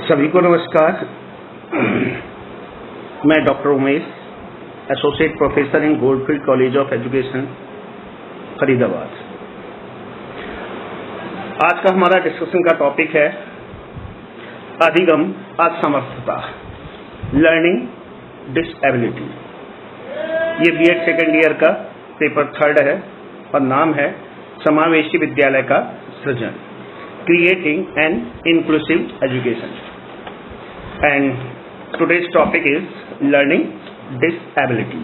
सभी को नमस्कार। मैं doctor Umesh, associate professor in Goldfield college of education, Faridabad. आज का हमारा डिस्कशन का टॉपिक है अधिगम असमर्थता, लर्निंग डिसेबिलिटी। ये बीएड सेकेंड ईयर का पेपर 3 है और नाम है समावेशी विद्यालय का सृजन, creating an inclusive education. And today's topic is learning disability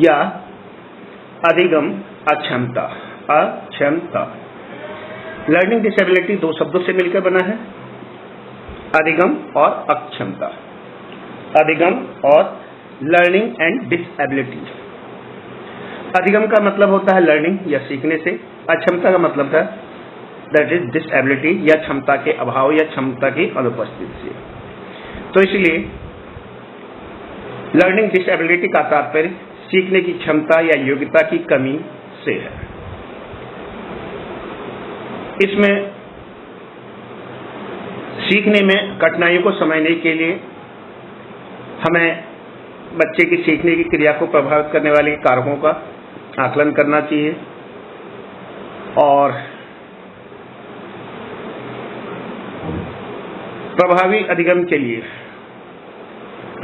या अधिगम अक्षमता। लर्निंग डिसेबिलिटी 2 शब्दों से मिलकर बना है, अधिगम और अक्षमता। अधिगम और लर्निंग एंड डिसेबिलिटी। अधिगम का मतलब होता है लर्निंग या सीखने से, अक्षमता का मतलब है दैट इज डिसेबिलिटी या क्षमता के अभाव या क्षमता की अनुपस्थिति से। तो इसलिए लर्निंग डिसेबिलिटी का तात्पर्य सीखने की क्षमता या योग्यता की कमी से है। इसमें सीखने में कठिनाइयों को समझने के लिए हमें बच्चे की सीखने की क्रिया को प्रभावित करने वाले कारकों का आकलन करना चाहिए और प्रभावी अधिगम के लिए,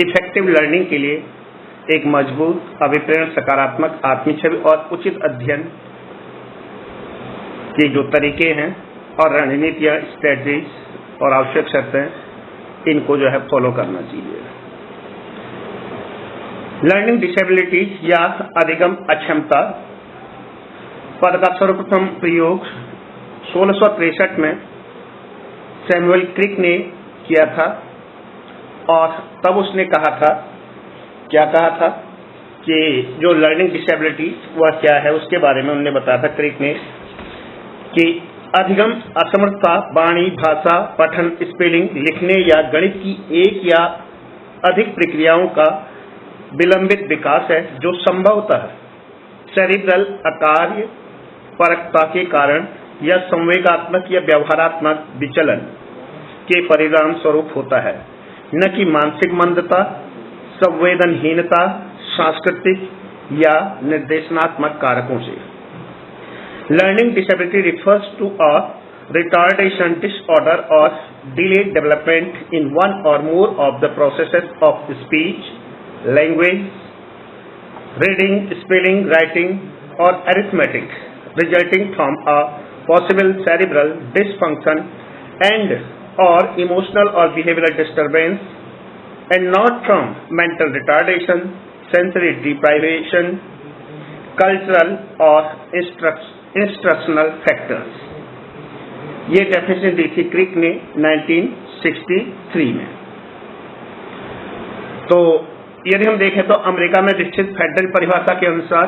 इफेक्टिव लर्निंग के लिए एक मजबूत, अभिप्रेरण, सकारात्मक आत्मीय छवि और उचित अध्ययन के जो तरीके हैं और रणनीतियां, स्ट्रेटजीज और आवश्यक शर्तें, इनको जो है फॉलो करना चाहिए। लर्निंग डिसेबिलिटी या अधिगम अक्षमता पद का सर्वप्रथम प्रयोग 1663 में सैमुअल क्रिक ने किया था और तब उसने कहा था, क्या कहा था कि जो लर्निंग डिसेबिलिटी वह क्या है उसके बारे में उन्होंने बताया था क्रिक ने कि अधिगम असमर्थता वाणी, भाषा, पठन, स्पेलिंग, लिखने या गणित की एक या अधिक प्रक्रियाओं का विलंबित विकास है जो संभवतः सेरिब्रल अकार्य परकता के कारण या संवेगात्मक या व्यवहारात्मक विचलन के परिणाम स्वरूप होता है, न कि मानसिक मंदता, संवेदनहीनता, सांस्कृतिक या निर्देशनात्मक कारकों से। Learning disability refers to a retardation, disorder or delayed development in one or more of the processes of speech, language, reading, spelling, writing or arithmetic resulting from a possible cerebral dysfunction and or emotional or behavioral disturbance and not from mental retardation, sensory deprivation, cultural or instructional factors। ये definition दी थी क्रिक ने 1963 में। तो यदि हम देखें तो America में विकसित फेडरल परिभाषा के अनुसार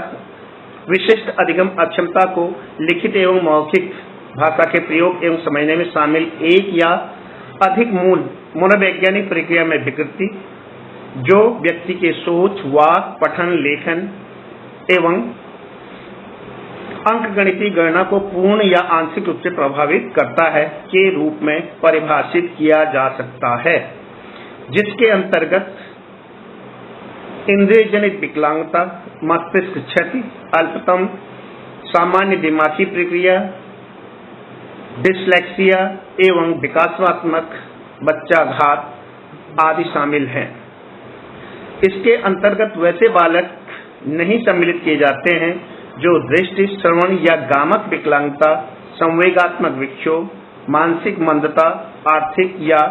विशिष्ट अधिगम अक्षमता को लिखित एवं मौखिक भाषा के प्रयोग एवं समझने में शामिल एक या अधिक मूल मनोवैज्ञानिक प्रक्रिया में विकृति जो व्यक्ति के सोच, वाक, पठन, लेखन एवं अंकगणितीय गणना को पूर्ण या आंशिक रूप से प्रभावित करता है के रूप में परिभाषित किया जा सकता है, जिसके अंतर्गत इंद्रिय जनित विकलांगता, मस्तिष्क क्षति, अल्पतम सामान्य दिमागी प्रक्रिया, डिसलेक्सिया एवं विकासात्मक बच्चाघात आदि शामिल हैं। इसके अंतर्गत वैसे बालक नहीं सम्मिलित किए जाते हैं जो दृष्टि, श्रवण या गामक विकलांगता, संवेगात्मक विक्षोभ, मानसिक मंदता, आर्थिक या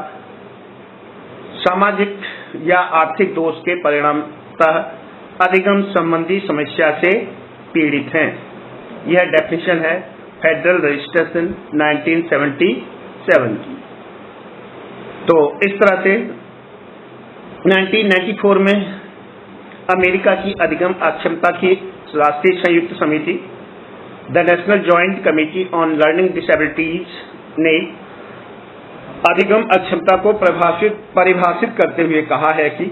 सामाजिक या आर्थिक दोष के परिणामतः अधिगम संबंधी समस्या से पीड़ित हैं। यह डेफिनेशन है फेडरल रजिस्ट्रेशन 1977 की। तो इस तरह से 1994 में अमेरिका की अधिगम अक्षमता की राष्ट्रीय संयुक्त समिति the national joint committee on learning disabilities ने अधिगम अक्षमता को परिभाषित करते हुए कहा है कि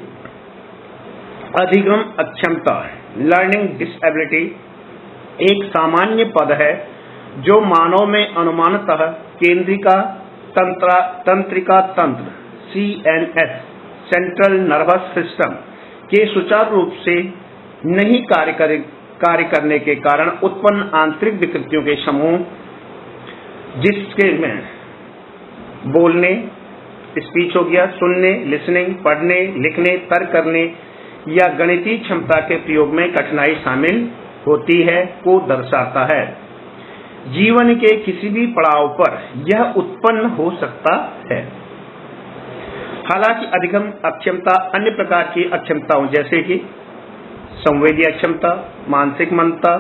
अधिगम अक्षमता, लर्निंग डिसेबिलिटी, एक सामान्य पद है जो मानव में अनुमानतः केंद्रिका तंत्रिका तंत्र CNS सेंट्रल नर्वस सिस्टम के सुचारू रूप से नहीं कार्य करने के कारण उत्पन्न आंतरिक विकृतियों के समूह, जिसके में बोलने, स्पीच हो गया, सुनने, लिसनिंग, पढ़ने, लिखने, तर्क करने या गणितीय क्षमता के प्रयोग में कठिनाई शामिल होती है, को दर्शाता है। जीवन के किसी भी पड़ाव पर यह उत्पन्न हो सकता है। हालांकि अधिगम अक्षमता अन्य प्रकार की अक्षमताओं जैसे कि संवेदी अक्षमता, मानसिक मंदता,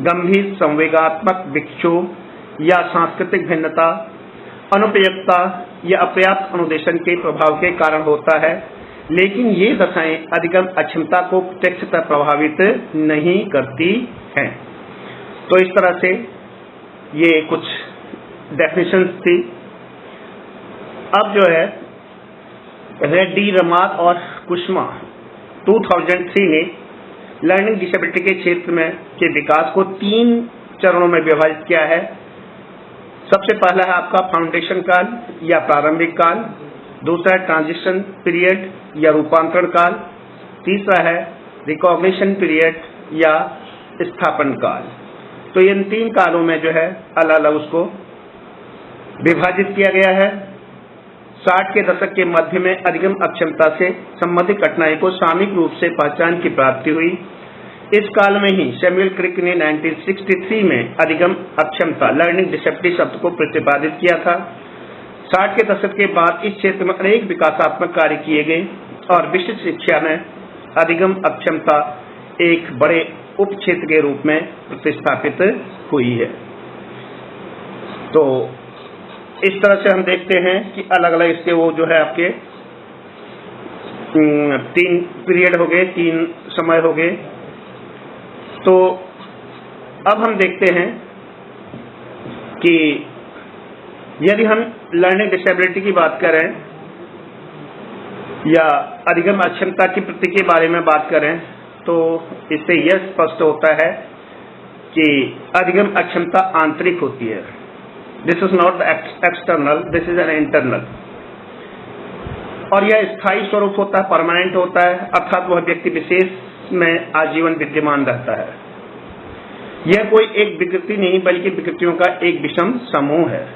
गंभीर संवेगात्मक विक्षोभ या सांस्कृतिक भिन्नता, अनुपयुक्तता या अपर्याप्त अनुदेशन के प्रभाव के कारण होता है, लेकिन ये दशाएं अधिगम अक्षमता को प्रत्यक्षतः प्रभावित नहीं करती हैं। तो इस तरह से ये कुछ डेफिनेशंस थी। अब जो है रेड्डी, रमात और कुशमा 2003 ने लर्निंग डिसेबिलिटी के क्षेत्र में के विकास को 3 चरणों में विभाजित किया है। सबसे पहला है आपका फाउंडेशन काल या प्रारंभिक काल, दूसरा है ट्रांजिशन पीरियड या रूपांतरण काल, तीसरा है रिकॉग्निशन पीरियड या स्थापन काल। तो इन 3 कालों में जो है अलग अलग उसको विभाजित किया गया है। 60 के दशक के मध्य में अधिगम अक्षमता से संबंधित कठिनाई को सामूहिक रूप से पहचान की प्राप्ति हुई। इस काल में ही सैमुअल क्रिक ने 1963 में अधिगम अक्षमता लर्निंग डिसेबिलिटी शब्द को प्रतिपादित किया था। 60 के दशक के बाद इस क्षेत्र में अनेक विकासात्मक कार्य किए गए और विश्व शिक्षा में अधिगम अक्षमता एक बड़े उप क्षेत्र के रूप में प्रतिस्थापित हुई है। तो इस तरह से हम देखते हैं कि अलग अलग इसके वो जो है आपके 3 पीरियड हो गए, 3 समय हो गए। तो अब हम देखते हैं कि यदि हम लर्निंग डिसेबिलिटी की बात करें या अधिगम अक्षमता की प्रति के बारे में बात करें, तो इससे यह स्पष्ट होता है कि अधिगम अक्षमता आंतरिक होती है। This is not external, this is an internal. और यह स्थायी स्वरूप होता है, परमानेंट होता है, अर्थात वह व्यक्ति विशेष में आजीवन विद्यमान रहता है। यह कोई एक विकृति नहीं बल्कि विकृतियों का एक विषम समूह है।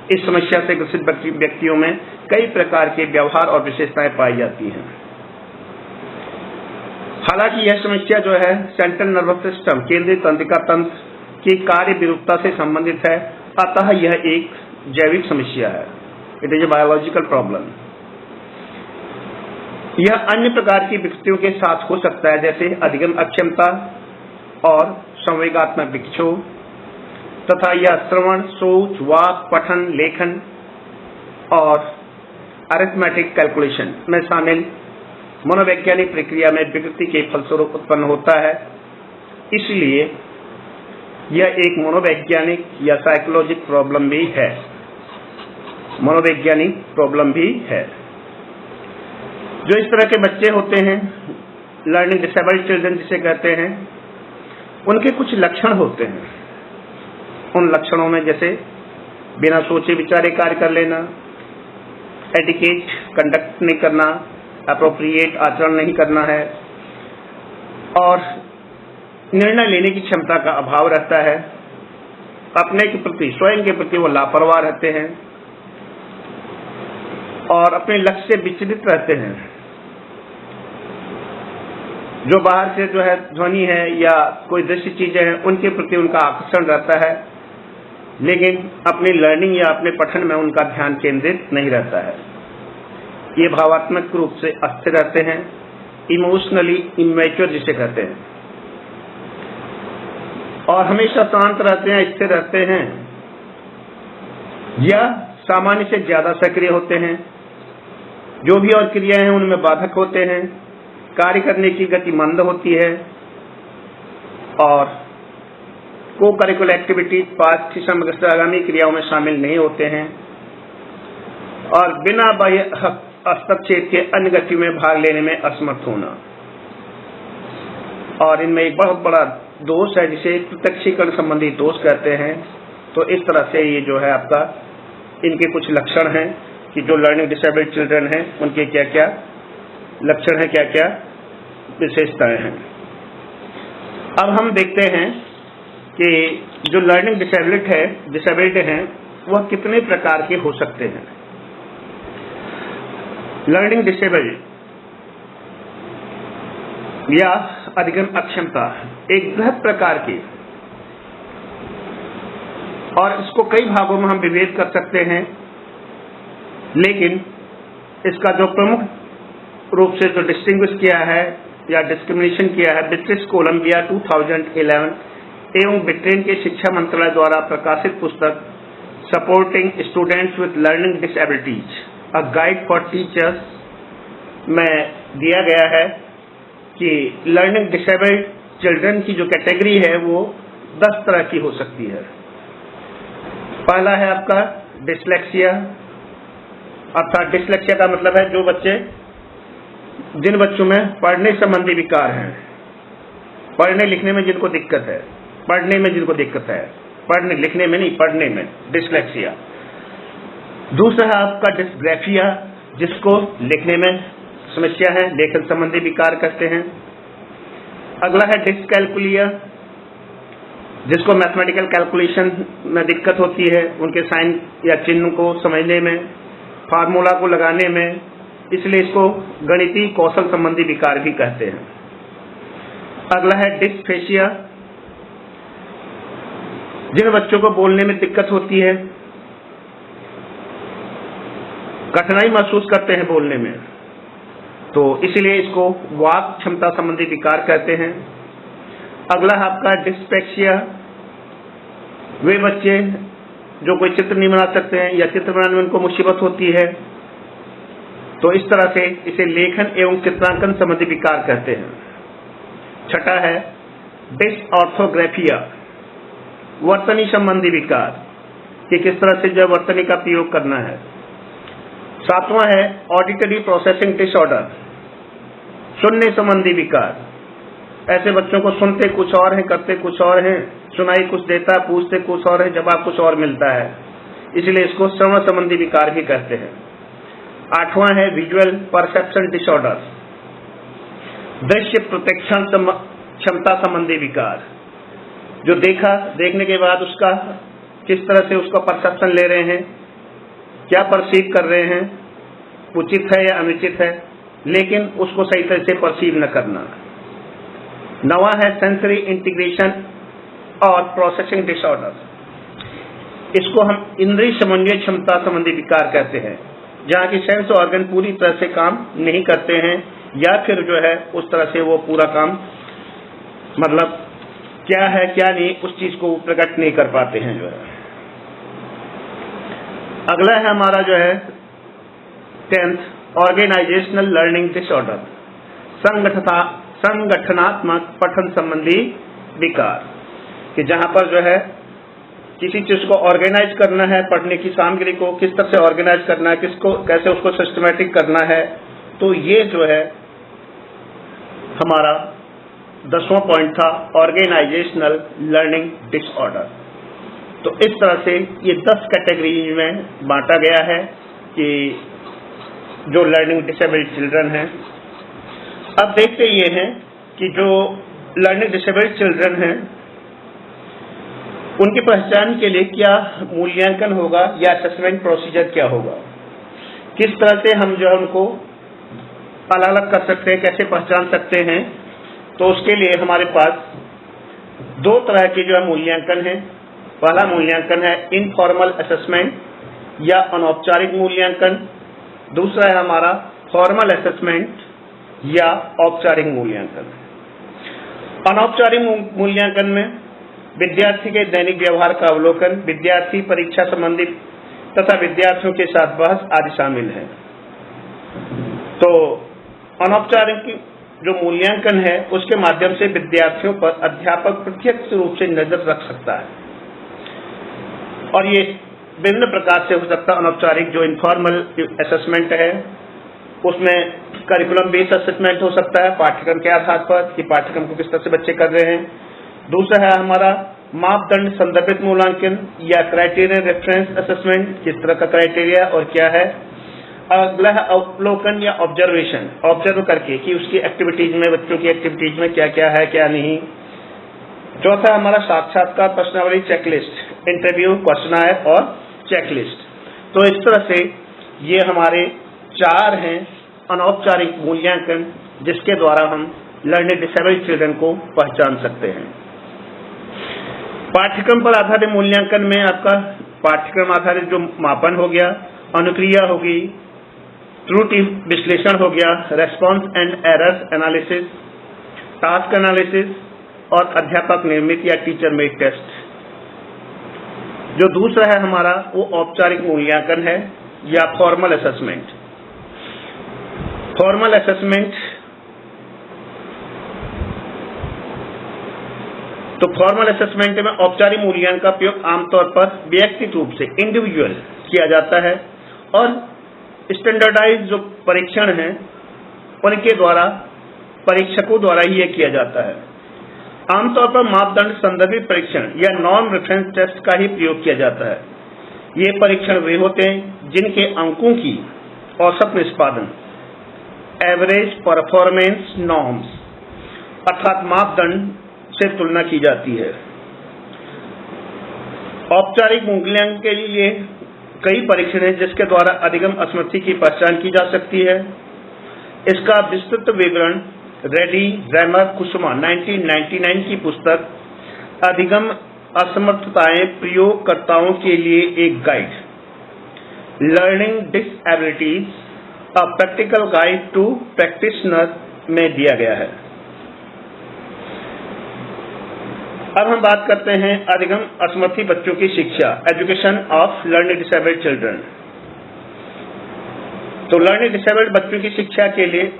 इस समस्या से ग्रसित व्यक्तियों में कई प्रकार के व्यवहार और विशेषताएं पाई जाती हैं। हालांकि यह समस्या जो है सेंट्रल नर्वस सिस्टम केंद्रीय तंत्रिका तंत्र की कार्य विरूपता से संबंधित है, अतः यह एक जैविक समस्या है। It is a biological problem. यह अन्य प्रकार की विकृतियों के साथ हो सकता है, जैसे अधिगम अक्षमता और संवेगात्मक विक्षोभ, तथा यह श्रवण, सोच, वाक, पठन, लेखन और अरिथमेटिक कैलकुलेशन में शामिल मनोवैज्ञानिक प्रक्रिया में विकृति के फलस्वरूप उत्पन्न होता है। इसलिए यह एक मनोवैज्ञानिक या साइकोलॉजिक प्रॉब्लम भी है। मनोवैज्ञानिक प्रॉब्लम भी है। जो इस तरह के बच्चे होते हैं, लर्निंग डिसेबल्ड चिल्ड्रन जिसे कहते हैं, उनके कुछ लक्षण होते हैं। उन लक्षणों में जैसे बिना सोचे विचारे कार्य कर लेना, एटिकेट कंडक्ट नहीं करना, अप्रोप्रिएट आचरण नहीं करना है, और निर्णय लेने की क्षमता का अभाव रहता है। अपने के प्रति, स्वयं के प्रति वो लापरवाह रहते हैं और अपने लक्ष्य से विचलित रहते हैं। जो बाहर से जो है ध्वनि है या कोई दृश्य चीजें हैं, उनके प्रति उनका आकर्षण रहता है, लेकिन अपनी लर्निंग या अपने पठन में उनका ध्यान केंद्रित नहीं रहता है। ये भावात्मक रूप से अस्थिर रहते हैं, इमोशनली इमैच्योर जिसे कहते हैं, और हमेशा शांत रहते हैं, स्थिर रहते हैं, या सामान्य से ज्यादा सक्रिय होते हैं। जो भी और क्रियाएं हैं उनमें बाधक होते हैं, कार्य करने की गति मंद होती है, और को करिकुलर एक्टिविटीज पाठ्य समग्र आगामी क्रियाओं में शामिल नहीं होते हैं, और बिना बाह्य हस्तक्षेप के अन्य गतियों में भाग लेने में असमर्थ होना। और इनमें एक बहुत बड़ा दोष है जिसे प्रत्यक्षीकरण संबंधी दोष कहते हैं। तो इस तरह से ये जो है आपका इनके कुछ लक्षण हैं। कि जो लर्निंग डिसेबल्ड चिल्ड्रन हैं उनके क्या क्या लक्षण हैं, क्या क्या विशेषताएं हैं। अब हम देखते हैं कि जो लर्निंग डिसेबल्ड हैं वह कितने प्रकार के हो सकते हैं। लर्निंग डिसेबल्ड या अधिगम अक्षमता एक बृहद प्रकार की, और इसको कई भागों में हम विभेद कर सकते हैं, लेकिन इसका जो प्रमुख रूप से जो डिस्टिंग्विश किया है या डिस्क्रिमिनेशन किया है ब्रिटिश कोलंबिया 2011 एवं ब्रिटेन के शिक्षा मंत्रालय द्वारा प्रकाशित पुस्तक supporting students with learning disabilities a guide for teachers में दिया गया है कि लर्निंग डिसेबल्ड चिल्ड्रन की जो कैटेगरी है वो 10 तरह की हो सकती है। पहला है आपका डिसलेक्सिया, अर्थात डिसलेक्सिया का मतलब है जिन बच्चों में पढ़ने संबंधी विकार हैं, पढ़ने लिखने में जिनको दिक्कत है, पढ़ने लिखने में नहीं, पढ़ने में डिसलेक्सिया। दूसरा है आपका डिस्ग्राफिया, जिसको लिखने में समस्या है, लेखन संबंधी विकार कहते हैं। अगला है डिसकैलकुलिया, जिसको मैथमेटिकल कैलकुलेशन में दिक्कत होती है, उनके साइन या चिन्ह को समझने में, फार्मूला को लगाने में, इसलिए इसको गणितीय कौशल संबंधी विकार भी कहते हैं। अगला है डिस्फेसिया, जिन बच्चों को बोलने में दिक्कत होती है, कठिनाई महसूस करते हैं बोलने में, तो इसलिए इसको वाक क्षमता संबंधी विकार कहते हैं। अगला है आपका डिस्पेक्सिया, वे बच्चे जो कोई चित्र नहीं बना सकते हैं या चित्र बनाने में उनको मुसीबत होती है, तो इस तरह से इसे लेखन एवं चित्रांकन संबंधी विकार कहते हैं। छठा है डिसऑर्थोग्राफिया, वर्तनी संबंधी विकार कि किस तरह से जो वर्तनी का प्रयोग करना है। सातवां है ऑडिटरी प्रोसेसिंग डिसऑर्डर, सुनने संबंधी विकार, ऐसे बच्चों को सुनते कुछ और हैं, करते कुछ और हैं, सुनाई कुछ देता, पूछते कुछ और है, जवाब कुछ और मिलता है, इसलिए इसको श्रवण संबंधी विकार भी कहते हैं। आठवां है विजुअल परसेप्शन डिसऑर्डर, दृश्य प्रत्यक्षण क्षमता संबंधी विकार, जो देखने के बाद उसका किस तरह से उसका परसेप्शन ले रहे हैं, क्या परसीव कर रहे हैं, उचित है या अनुचित है, लेकिन उसको सही तरह से परसीव न करना। नवा है सेंसरी इंटीग्रेशन और प्रोसेसिंग डिसऑर्डर, इसको हम इंद्रिय समन्वय क्षमता संबंधी विकार कहते हैं, जहाँ की सेंस ऑर्गन पूरी तरह से काम नहीं करते हैं या फिर जो है उस तरह से वो पूरा काम मतलब क्या है क्या नहीं उस चीज को प्रकट नहीं कर पाते हैं जो है। अगला है हमारा जो है 10th ऑर्गेनाइजेशनल लर्निंग डिसऑर्डर, संगठनात्मक पठन संबंधी विकार, कि जहां पर जो है किसी चीज को ऑर्गेनाइज करना है, पढ़ने की सामग्री को किस तरह से ऑर्गेनाइज करना है, किसको कैसे उसको सिस्टमैटिक करना है, तो ये जो है हमारा 10वां पॉइंट था ऑर्गेनाइजेशनल लर्निंग डिसऑर्डर। तो इस तरह से ये 10 कैटेगरी में बांटा गया है कि जो लर्निंग डिसेबल्ड चिल्ड्रन हैं। अब देखते ये हैं कि जो लर्निंग डिसेबल्ड चिल्ड्रन हैं उनकी पहचान के लिए क्या मूल्यांकन होगा या असेसमेंट प्रोसीजर क्या होगा, किस तरह से हम जो है उनको अलग अलग कर सकते हैं, कैसे पहचान सकते हैं। तो उसके लिए हमारे पास 2 तरह के जो है मूल्यांकन है। पहला मूल्यांकन है इनफॉर्मल असेसमेंट या अनौपचारिक मूल्यांकन, दूसरा है हमारा फॉर्मल असेसमेंट या औपचारिक मूल्यांकन। अनौपचारिक मूल्यांकन में विद्यार्थी के दैनिक व्यवहार का अवलोकन, विद्यार्थी परीक्षा संबंधी तथा विद्यार्थियों के साथ बहस आदि शामिल है। तो अनौपचारिक जो मूल्यांकन है उसके माध्यम से विद्यार्थियों पर अध्यापक प्रत्यक्ष रूप से नजर रख सकता है, और ये विभिन्न प्रकार से हो सकता है। अनौपचारिक जो इनफॉर्मल असेसमेंट है उसमें करिकुलम बेस्ड असेसमेंट हो सकता है, पाठ्यक्रम के आधार पर कि पाठ्यक्रम को किस तरह से बच्चे कर रहे हैं। दूसरा है हमारा मापदंड संदर्भित मूल्यांकन या क्राइटेरिया रेफरेंस असेसमेंट, किस तरह का क्राइटेरिया और क्या है। अगला है अवलोकन या ऑब्जर्वेशन, ऑब्जर्व करके कि उसकी एक्टिविटीज में, बच्चों की एक्टिविटीज में क्या क्या है क्या नहीं। चौथा हमारा साक्षात्कार प्रश्नावली चेकलिस्ट, इंटरव्यू, क्वेश्चनायर और चेकलिस्ट। तो इस तरह से ये हमारे 4 हैं अनौपचारिक मूल्यांकन जिसके द्वारा हम लर्निंग डिसेबल्ड चिल्ड्रन को पहचान सकते हैं। पाठ्यक्रम पर आधारित मूल्यांकन में आपका पाठ्यक्रम आधारित जो मापन हो गया, अनुक्रिया होगी, त्रुटि विश्लेषण हो गया, response and errors analysis, task analysis और अध्यापक निर्मित या टीचर मेड टेस्ट। जो दूसरा है हमारा वो औपचारिक मूल्यांकन है या फॉर्मल असेसमेंट। फॉर्मल असेसमेंट, तो फॉर्मल असेसमेंट में औपचारिक मूल्यांकन का उपयोग आमतौर पर व्यक्तिगत रूप से इंडिविजुअल किया जाता है और स्टैंडर्डाइज जो परीक्षण हैं उनके द्वारा, परीक्षकों द्वारा ही यह किया जाता है। आमतौर पर मापदंड संदर्भित परीक्षण या नॉन रेफरेंस टेस्ट का ही प्रयोग किया जाता है। ये परीक्षण वे होते हैं जिनके अंकों की औसत निष्पादन, एवरेज परफॉर्मेंस नॉर्म्स अर्थात मापदंड से तुलना की जाती है। औपचारिक मूल्यांकन के लिए कई परीक्षण हैं जिसके द्वारा अधिगम असमर्थि की पहचान की जा सकती है। इसका विस्तृत विवरण रेडी, रैमर, कुसुमा 1999 की पुस्तक अधिगम असमर्थताएं प्रयोगकर्ताओं के लिए एक guide, learning disabilities a practical guide to practitioner में दिया गया है। अब हम बात करते हैं अधिगम असमर्थी बच्चों की शिक्षा, education of learning disabled children. तो लर्निंग डिसेबल्ड बच्चों की शिक्षा के लिए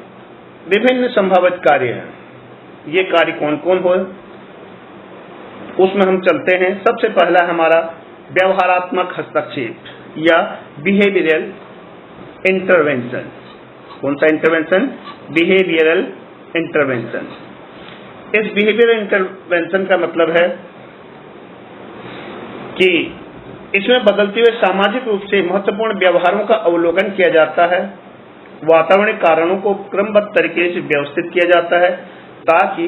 विभिन्न संभावित कार्य हैं। ये कार्य कौन कौन हो उसमें हम चलते हैं। सबसे पहला हमारा व्यवहारात्मक हस्तक्षेप या बिहेवियरल इंटरवेंशन। कौन सा इंटरवेंशन? Behavioural intervention. इस बिहेवियरल इंटरवेंशन का मतलब है कि इसमें बदलते हुए सामाजिक रूप से महत्वपूर्ण व्यवहारों का अवलोकन किया जाता है, वातावरणिक कारणों को क्रमबद्ध तरीके से व्यवस्थित किया जाता है ताकि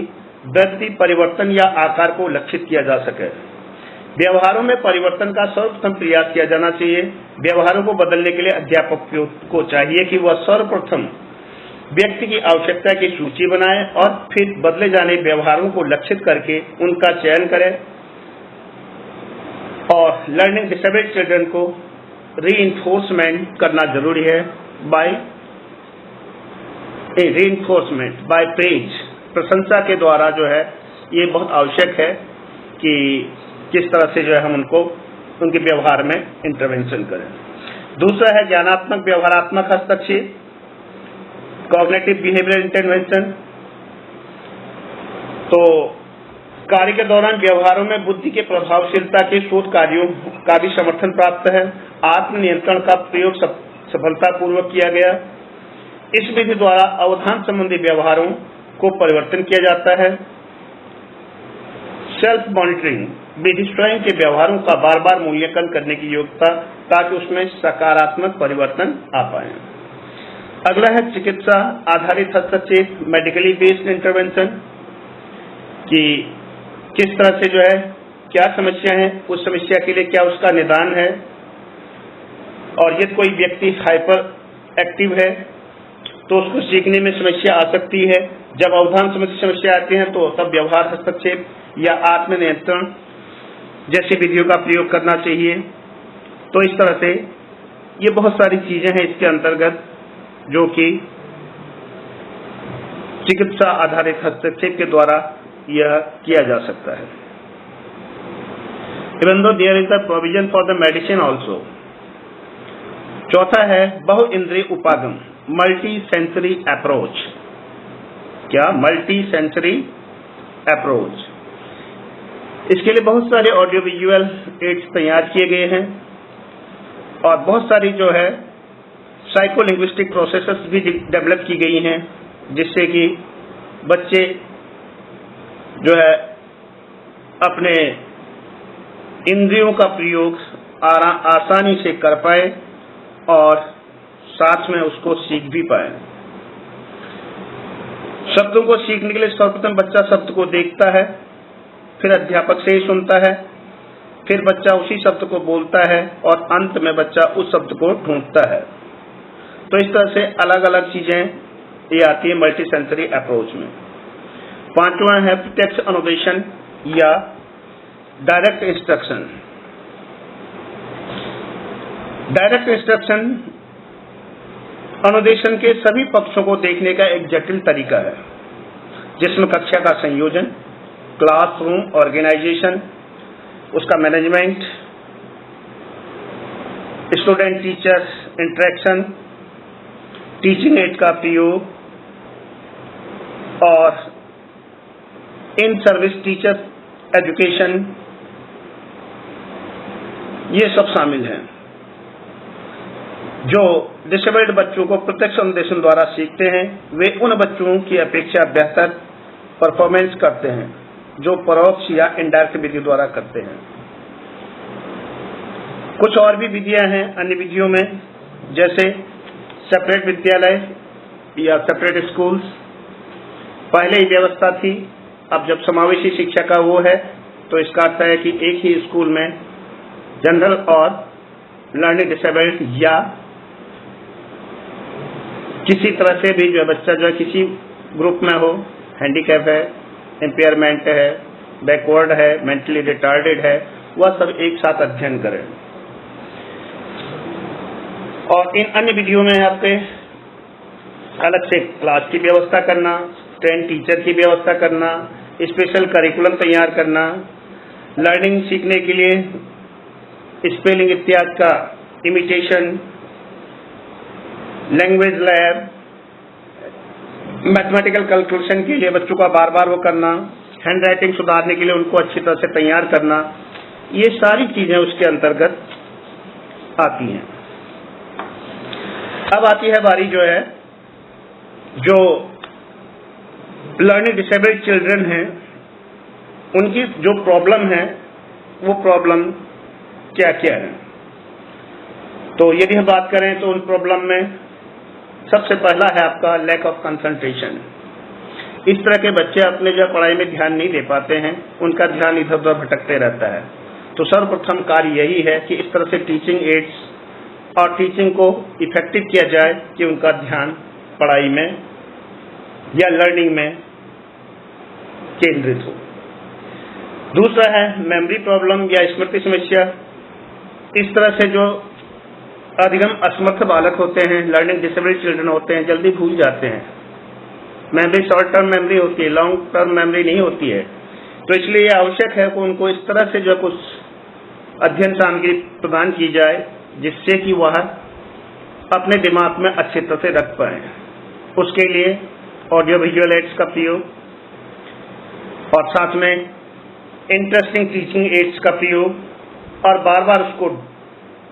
वृद्धि, परिवर्तन या आकार को लक्षित किया जा सके। व्यवहारों में परिवर्तन का सर्वप्रथम प्रयास किया जाना चाहिए। व्यवहारों को बदलने के लिए अध्यापक को चाहिए कि वह सर्वप्रथम व्यक्ति की आवश्यकता की सूची बनाए और फिर बदले जाने व्यवहारों को लक्षित करके उनका चयन करे और लर्निंग डिसेबल्ड चिल्ड्रन को रीइंफोर्समेंट करना जरूरी है बाय प्रेज, प्रशंसा के द्वारा जो है ये बहुत आवश्यक है कि किस तरह से जो है हम उनको उनके व्यवहार में इंटरवेंशन करें। दूसरा है ज्ञानात्मक व्यवहारात्मक हस्तक्षेप, कॉग्निटिव बिहेवियरल इंटरवेंशन। तो कार्य के दौरान व्यवहारों में बुद्धि के प्रभावशीलता के शोध कार्यों का भी समर्थन प्राप्त है। आत्मनियंत्रण का प्रयोग सफलतापूर्वक किया गया। इस विधि द्वारा अवधान संबंधी व्यवहारों को परिवर्तन किया जाता है। सेल्फ मॉनिटरिंग विधि स्वयं के व्यवहारों का बार बार मूल्यांकन करने की योग्यता ताकि उसमें सकारात्मक परिवर्तन आ पाए। अगला है चिकित्सा आधारित हस्तक्षेप, मेडिकली बेस्ड इंटरवेंशन, कि किस तरह से जो है क्या समस्या है, उस समस्या के लिए क्या उसका निदान है। और यदि कोई व्यक्ति हाइपर एक्टिव है तो उसको सीखने में समस्या आ सकती है। जब अवधान संबंधी समस्या आती है तो तब व्यवहार हस्तक्षेप या आत्मनियंत्रण जैसी विधियों का प्रयोग करना चाहिए। तो इस तरह से ये बहुत सारी चीजें हैं इसके अंतर्गत जो कि चिकित्सा आधारित हस्तक्षेप के द्वारा यह किया जा सकता है। Even though there is a provision for the medicine also। चौथा है बहु इंद्रिय उपागम, मल्टी सेंसरी अप्रोच। क्या? Multi sensory approach. इसके लिए बहुत सारे ऑडियो विजुअल एड्स तैयार किए गए हैं और बहुत सारी जो है साइको लिंग्विस्टिक प्रोसेसेस भी डेवलप की गई हैं जिससे कि बच्चे जो है अपने इंद्रियों का प्रयोग आसानी से कर पाए और साथ में उसको सीख भी पाए। शब्दों को सीखने के लिए सर्वप्रथम बच्चा शब्द को देखता है, फिर अध्यापक से ही सुनता है, फिर बच्चा उसी शब्द को बोलता है और अंत में बच्चा उस शब्द को ढूंढता है। तो इस तरह से अलग अलग चीजें ये आती है मल्टी सेंसरी अप्रोच में। पांचवा है प्रत्यक्ष अनुदेशन या डायरेक्ट इंस्ट्रक्शन। डायरेक्ट इंस्ट्रक्शन अनुदेशन के सभी पक्षों को देखने का एक जटिल तरीका है, जिसमें कक्षा का संयोजन, क्लासरूम ऑर्गेनाइजेशन, उसका management, student teacher interaction, teaching add का प्रयोग और इन सर्विस टीचर एजुकेशन, ये सब शामिल हैं। जो डिसेबल्ड बच्चों को प्रत्यक्ष अनुदेशन द्वारा सीखते हैं, वे उन बच्चों की अपेक्षा बेहतर परफॉर्मेंस करते हैं जो परोक्ष या इनडायरेक्ट विधि द्वारा करते हैं। कुछ और भी विधियां हैं अन्य विधियों में, जैसे सेपरेट विद्यालय या सेपरेट स्कूल्स। पहले ही व्यवस्था थी, अब जब समावेशी शिक्षा का वो है तो इसका अर्थ है कि एक ही स्कूल में जनरल और लर्निंग डिसेबल्ड या किसी तरह से भी जो बच्चा जो है किसी ग्रुप में हो, हैंडीकैप है, इम्पेयरमेंट है, बैकवर्ड है, मेंटली रिटार्डेड है, वह सब एक साथ अध्ययन करें। और इन अन्य विधियों में आपके अलग से क्लास की व्यवस्था करना, ट्रेन टीचर की व्यवस्था करना, स्पेशल करिकुलम तैयार करना, लर्निंग सीखने के लिए स्पेलिंग इत्यादि का imitation, language lab, mathematical calculation के लिए बच्चों का बार बार वो करना, हैंड राइटिंग सुधारने के लिए उनको अच्छी तरह से तैयार करना, ये सारी चीजें उसके अंतर्गत आती हैं। अब आती है बारी जो है जो लर्निंग डिसेबल्ड चिल्ड्रन हैं, उनकी जो प्रॉब्लम है वो प्रॉब्लम क्या क्या है। तो यदि हम बात करें तो उन प्रॉब्लम में सबसे पहला है आपका लैक ऑफ कंसंट्रेशन। इस तरह के बच्चे अपने जो पढ़ाई में ध्यान नहीं दे पाते हैं, उनका ध्यान इधर उधर भटकते रहता है। तो सर्वप्रथम कार्य यही है कि इस तरह से टीचिंग एड्स और टीचिंग को इफेक्टिव किया जाए कि उनका ध्यान पढ़ाई में या लर्निंग में केंद्रित हो। दूसरा है मेमोरी प्रॉब्लम या स्मृति समस्या। इस तरह से जो अधिगम असमर्थ बालक होते हैं, लर्निंग डिसेबल्ड चिल्ड्रन होते हैं, जल्दी भूल जाते हैं। मेमोरी शॉर्ट टर्म मेमोरी होती है, लॉन्ग टर्म मेमोरी नहीं होती है। तो इसलिए यह आवश्यक है कि उनको इस तरह से जो कुछ अध्ययन सामग्री प्रदान की जाए जिससे कि वह अपने दिमाग में अच्छी तरह से रख पाए। उसके लिए ऑडियो विजुअल एड्स का प्रयोग और साथ में इंटरेस्टिंग टीचिंग एड्स का प्रयोग और बार बार उसको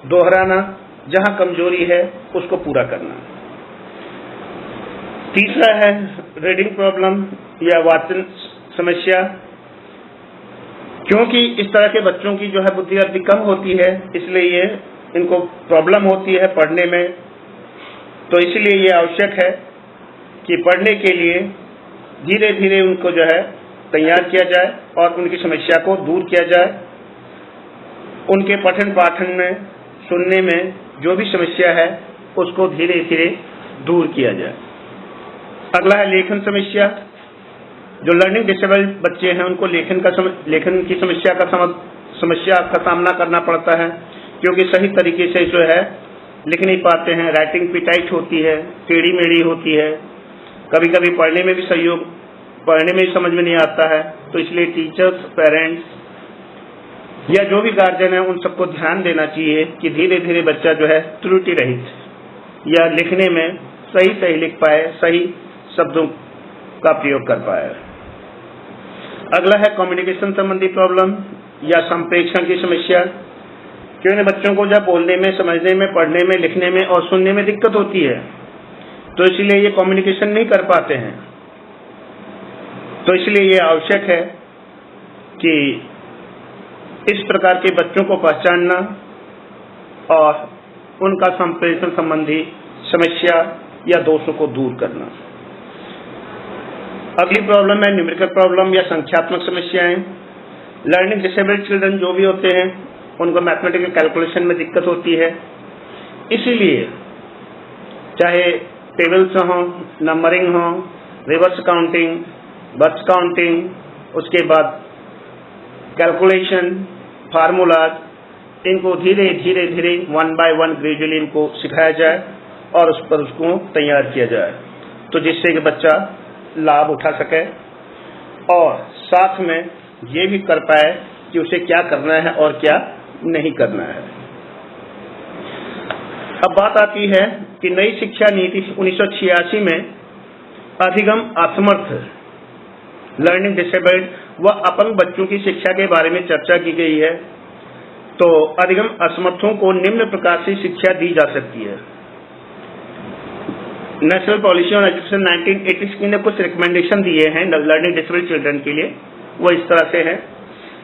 दोहराना, जहां कमजोरी है उसको पूरा करना। तीसरा है रीडिंग प्रॉब्लम या वाचन समस्या। क्योंकि इस तरह के बच्चों की जो है बुद्धि अति कम होती है, इसलिए इनको प्रॉब्लम होती है पढ़ने में। तो इसलिए ये आवश्यक है कि पढ़ने के लिए धीरे धीरे उनको जो है तैयार किया जाए और उनकी समस्या को दूर किया जाए। उनके पठन पाठन में, सुनने में जो भी समस्या है उसको धीरे धीरे दूर किया जाए। अगला है लेखन समस्या। जो लर्निंग डिसेबल्ड बच्चे हैं उनको लेखन की समस्या का सामना करना पड़ता है, क्योंकि सही तरीके से जो है लिख नहीं पाते हैं। राइटिंग पिटाइट होती है, टेढ़ी मेढ़ी होती है, कभी कभी पढ़ने में भी पढ़ने में भी समझ में नहीं आता है। तो इसलिए टीचर्स, पेरेंट्स या जो भी गार्जियन है उन सबको ध्यान देना चाहिए कि धीरे धीरे बच्चा जो है त्रुटि रहित या लिखने में सही लिख पाए, सही शब्दों का प्रयोग कर पाए। अगला है कम्युनिकेशन संबंधी प्रॉब्लम या संप्रेषण की समस्या। क्योंकि बच्चों को जब बोलने में, समझने में, पढ़ने में, लिखने में और सुनने में दिक्कत होती है, तो इसलिए ये कम्युनिकेशन नहीं कर पाते हैं। तो इसलिए ये आवश्यक है कि इस प्रकार के बच्चों को पहचानना और उनका संप्रेषण संबंधी समस्या या दोषों को दूर करना। अगली प्रॉब्लम है न्यूमेरिकल प्रॉब्लम या संख्यात्मक समस्याएं। लर्निंग डिसेबल्ड चिल्ड्रन जो भी होते हैं उनको मैथमेटिकल कैलकुलेशन में दिक्कत होती है, इसीलिए चाहे टेबल्स हो, नंबरिंग हो, रिवर्स काउंटिंग, बर्थ काउंटिंग, उसके बाद कैलकुलेशन, फार्मूलाज, इनको धीरे धीरे धीरे 1 by 1 ग्रेजुअली इनको सिखाया जाए और उस पर उसको तैयार किया जाए, तो जिससे कि बच्चा लाभ उठा सके और साथ में ये भी कर पाए कि उसे क्या करना है और क्या नहीं करना है। अब बात आती है कि नई शिक्षा नीति 1986 में अधिगम असमर्थ लर्निंग डिसेबल्ड व अपंग बच्चों की शिक्षा के बारे में चर्चा की गई है। तो अधिगम असमर्थों को निम्न प्रकार से शिक्षा दी जा सकती है। नेशनल पॉलिसी ऑन एजुकेशन 1986 ने कुछ रिकमेंडेशन दिए हैं लर्निंग डिसेबल्ड चिल्ड्रन के लिए, वो इस तरह से है।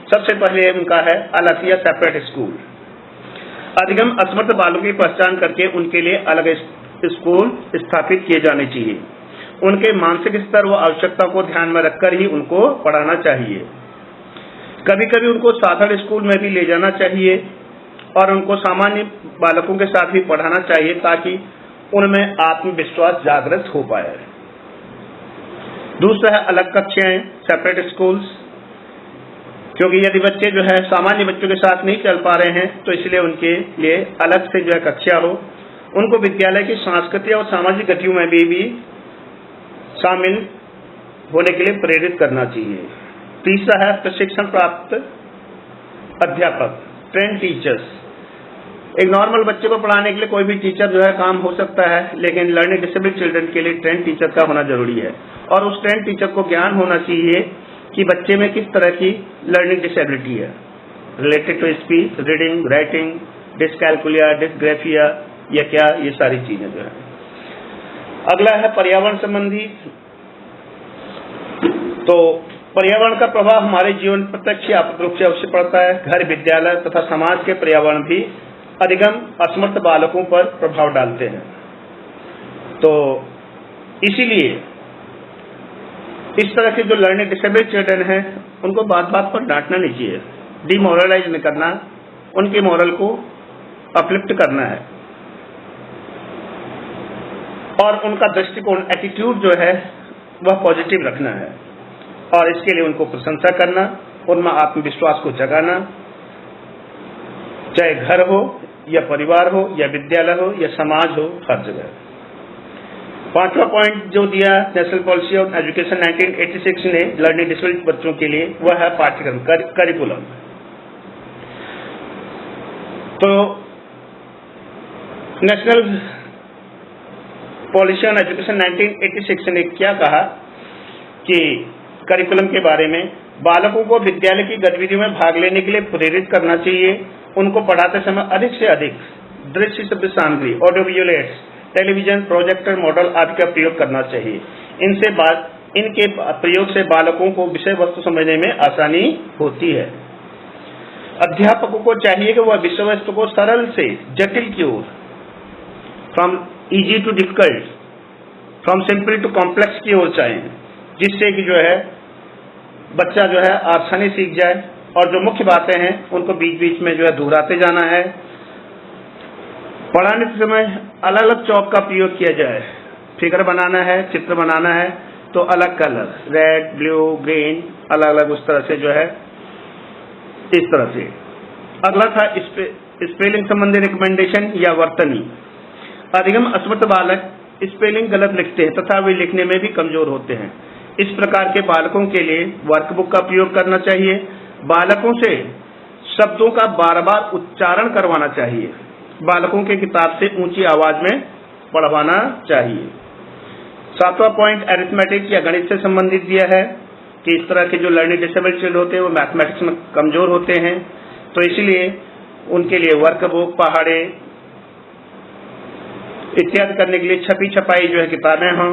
सबसे पहले उनका है अलग या सेपरेट स्कूल। अधिगम असमर्थ बालों की पहचान करके उनके लिए अलग स्कूल स्थापित किए जाने चाहिए। उनके मानसिक स्तर व आवश्यकता को ध्यान में रखकर ही उनको पढ़ाना चाहिए। कभी कभी उनको साधारण स्कूल में भी ले जाना चाहिए और उनको सामान्य बालकों के साथ भी पढ़ाना चाहिए ताकि उनमें आत्मविश्वास जागृत हो पाए। दूसरा है अलग कक्षाएं, सेपरेट स्कूल्स, क्योंकि यदि बच्चे जो है सामान्य बच्चों के साथ नहीं चल पा रहे हैं तो इसलिए उनके लिए अलग से जो है कक्षा हो। उनको विद्यालय की सांस्कृतिक और सामाजिक गतिविधियों में भी शामिल होने के लिए प्रेरित करना चाहिए। तीसरा है प्रशिक्षण प्राप्त अध्यापक, ट्रेन टीचर्स। एक नॉर्मल बच्चे को पढ़ाने के लिए कोई भी टीचर जो है काम हो सकता है, लेकिन लर्निंग डिसेबल्ड चिल्ड्रन के लिए ट्रेन टीचर का होना जरूरी है और उस ट्रेन टीचर को ज्ञान होना चाहिए कि बच्चे में किस तरह की लर्निंग डिसेबिलिटी है, related to speech, reading, writing, dyscalculia, dysgraphia या क्या, ये सारी चीजें जो है। अगला है पर्यावरण संबंधी। तो पर्यावरण का प्रभाव हमारे जीवन प्रत्यक्ष या अप्रत्यक्ष रूप से अवश्य पड़ता है। घर, विद्यालय तथा समाज के पर्यावरण भी अधिगम असमर्थ बालकों पर प्रभाव डालते हैं। तो इसीलिए इस तरह के जो लर्निंग डिसेबल्ड चिल्ड्रन हैं उनको बात बात पर डांटना नहीं चाहिए, डिमोरलाइज नहीं करना, उनके मोरल को अपलिफ्ट करना है और उनका दृष्टिकोण, एटीट्यूड जो है वह पॉजिटिव रखना है और इसके लिए उनको प्रशंसा करना, उनमें आत्मविश्वास को जगाना, चाहे घर हो या परिवार हो या विद्यालय हो या समाज हो, हर जगह। पांचवा पॉइंट जो दिया नेशनल पॉलिसी ऑन एजुकेशन 1986 ने लर्निंग डिसेबल्ड बच्चों के लिए, वह है पाठ्यक्रम, करिकुलम। तो नेशनल पॉलिसी ऑन एजुकेशन 1986 ने क्या कहा कि करिकुलम के बारे में बालकों को विद्यालय की गतिविधियों में भाग लेने के लिए प्रेरित करना चाहिए। उनको पढ़ाते समय अधिक से अधिक दृश्य शब्द सामग्री, audio visual aids, television, projector, model आदि का प्रयोग करना चाहिए। इनके प्रयोग से बालकों को विषय वस्तु समझने में आसानी होती है। अध्यापकों को चाहिए कि वह विषय वस्तु को सरल से जटिल की ओर, from easy to difficult, from simple to complex की ओर चाहें, जिससे कि जो है बच्चा जो है आसानी सीख जाए और जो मुख्य बातें हैं उनको बीच बीच में जो है दोहराते जाना है। पढ़ाने के समय अलग अलग चौक का प्रयोग किया जाए। फिगर बनाना है, चित्र बनाना है तो अलग कलर, रेड, ब्लू, ग्रीन, अलग अलग उस तरह से जो है, इस तरह से। अगला था स्पेलिंग संबंधी रिकमेंडेशन या वर्तनी। अधिगम असमर्थ बालक स्पेलिंग गलत लिखते हैं तथा वे लिखने में भी कमजोर होते हैं। इस प्रकार के बालकों के लिए वर्कबुक का प्रयोग करना चाहिए। बालकों से शब्दों का बार बार उच्चारण करवाना चाहिए। बालकों के किताब से ऊंची आवाज में पढ़वाना चाहिए। सातवां पॉइंट अरिथमेटिक या गणित से संबंधित दिया है कि इस तरह के जो लर्निंग डिसेबल्ड चिल्ड्रन होते हैं वो मैथमेटिक्स में कमजोर होते हैं, तो इसलिए उनके लिए वर्कबुक, पहाड़े इत्यादि करने के लिए छपी छपाई जो है किताबें हों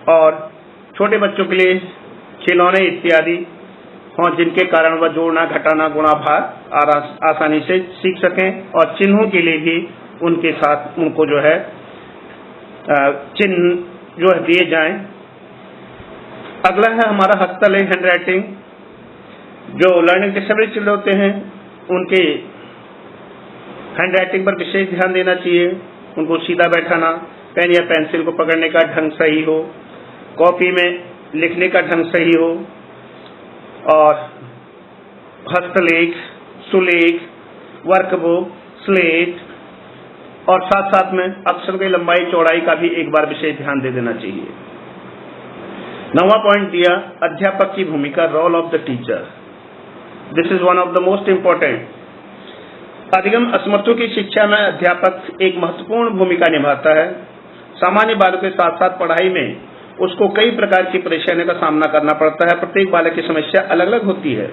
और छोटे बच्चों के लिए खिलौने इत्यादि हों, जिनके कारण वह जोड़ना, घटाना, गुणा, भाग आसानी से सीख सकें और चिन्हों के लिए भी उनके साथ उनको जो है चिन्ह जो है दिए जाएं। अगला है हमारा हस्तलेख हैंड राइटिंग। जो लर्निंग डिसेबिलिटी चिल्ड्रन होते हैं उनके हैंड राइटिंग पर विशेष ध्यान देना चाहिए। उनको सीधा बैठाना, पेन या पेंसिल को पकड़ने का ढंग सही हो, कॉपी में लिखने का ढंग सही हो, और हस्तलेख, सुलेख, वर्कबुक, स्लेट, और साथ साथ में अक्षर की लंबाई चौड़ाई का भी एक बार विशेष ध्यान दे देना चाहिए। 9वां पॉइंट दिया अध्यापक की भूमिका, role of the teacher. This is one of the most important. अधिगम असमर्थों की शिक्षा में अध्यापक एक महत्वपूर्ण भूमिका निभाता है। सामान्य बालक के साथ साथ पढ़ाई में उसको कई प्रकार की परेशानियों का सामना करना पड़ता है। प्रत्येक बालक की समस्या अलग अलग होती है,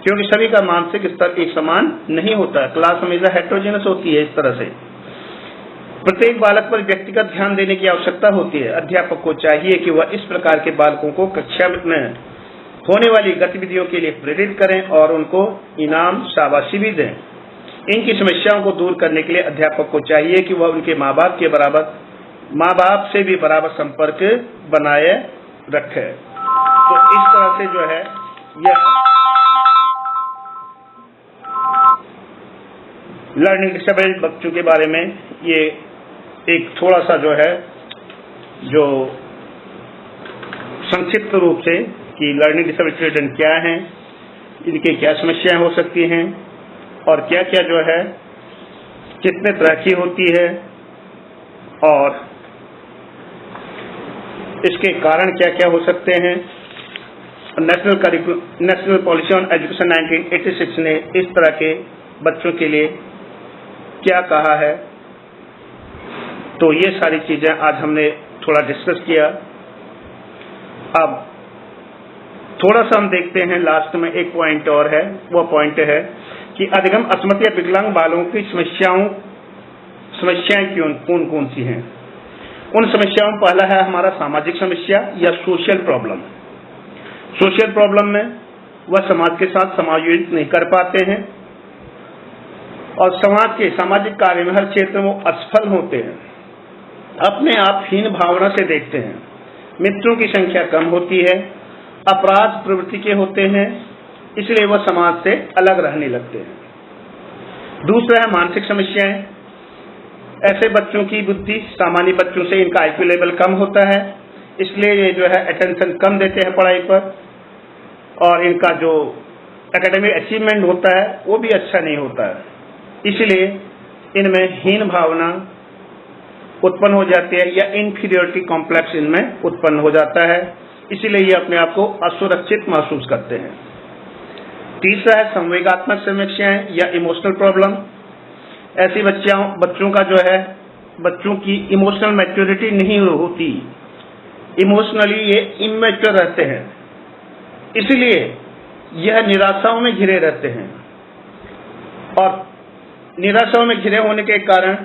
क्योंकि सभी का मानसिक स्तर एक समान नहीं होता। क्लास हमेशा हेटेरोजेनस होती है। इस तरह से प्रत्येक बालक पर व्यक्तिगत ध्यान देने की आवश्यकता होती है। अध्यापक को चाहिए कि वह इस प्रकार के बालकों को कक्षा में होने वाली गतिविधियों के लिए प्रेरित करें और उनको इनाम, शाबाशी भी दें। इनकी समस्याओं को दूर करने के लिए अध्यापक को चाहिए कि वह उनके माँ बाप से भी बराबर संपर्क बनाए रखे। तो इस तरह से जो है यह लर्निंग डिसेबल्ड बच्चों के बारे में ये एक थोड़ा सा जो है जो संक्षिप्त रूप से कि लर्निंग डिसेबल्ड चिल्ड्रन क्या हैं, इनके क्या समस्याएं हो सकती हैं और क्या क्या जो है कितने तरह की होती है और इसके कारण क्या क्या हो सकते हैं। नेशनल पॉलिसी ऑन एजुकेशन 1986 ने इस तरह के बच्चों के लिए क्या कहा है। तो ये सारी चीजें आज हमने थोड़ा डिस्कस किया। अब थोड़ा सा हम देखते हैं, लास्ट में एक पॉइंट और है। वो पॉइंट है कि अधिगम असमर्थ या विकलांग बालों की समस्याएं कौन कौन सी हैं। उन समस्याओं में पहला है हमारा सामाजिक समस्या या सोशल प्रॉब्लम। सोशल प्रॉब्लम में वह समाज के साथ समायोजित नहीं कर पाते हैं और समाज के सामाजिक कार्य में हर क्षेत्र में वो असफल होते हैं, अपने आप हीन भावना से देखते हैं, मित्रों की संख्या कम होती है, अपराध प्रवृत्ति के होते हैं, इसलिए वह समाज से अलग रहने लगते हैं। दूसरा है मानसिक समस्याएं। ऐसे बच्चों की बुद्धि सामान्य बच्चों से इनका IQ लेवल कम होता है, इसलिए ये जो है अटेंशन कम देते हैं पढ़ाई पर और इनका जो एकेडमिक अचीवमेंट होता है वो भी अच्छा नहीं होता है। इसलिए इनमें हीन भावना उत्पन्न हो जाती है या इन्फीरियोरिटी कॉम्प्लेक्स इनमें उत्पन्न हो जाता है, इसीलिए ये अपने आप को असुरक्षित महसूस करते हैं। तीसरा है संवेगात्मक समस्याएं या इमोशनल प्रॉब्लम। ऐसी बच्चों का जो है बच्चों की इमोशनल मैच्योरिटी नहीं होती, इमोशनली ये इमैच्योर रहते हैं, इसलिए यह निराशाओं में घिरे रहते हैं और निराशाओं में घिरे होने के कारण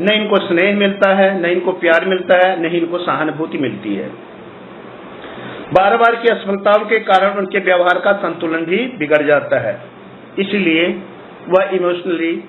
न इनको स्नेह मिलता है, न इनको प्यार मिलता है, न ही इनको सहानुभूति मिलती है। बार बार की असफलताओं के कारण उनके व्यवहार का संतुलन भी बिगड़ जाता है, इसलिए वह इमोशनली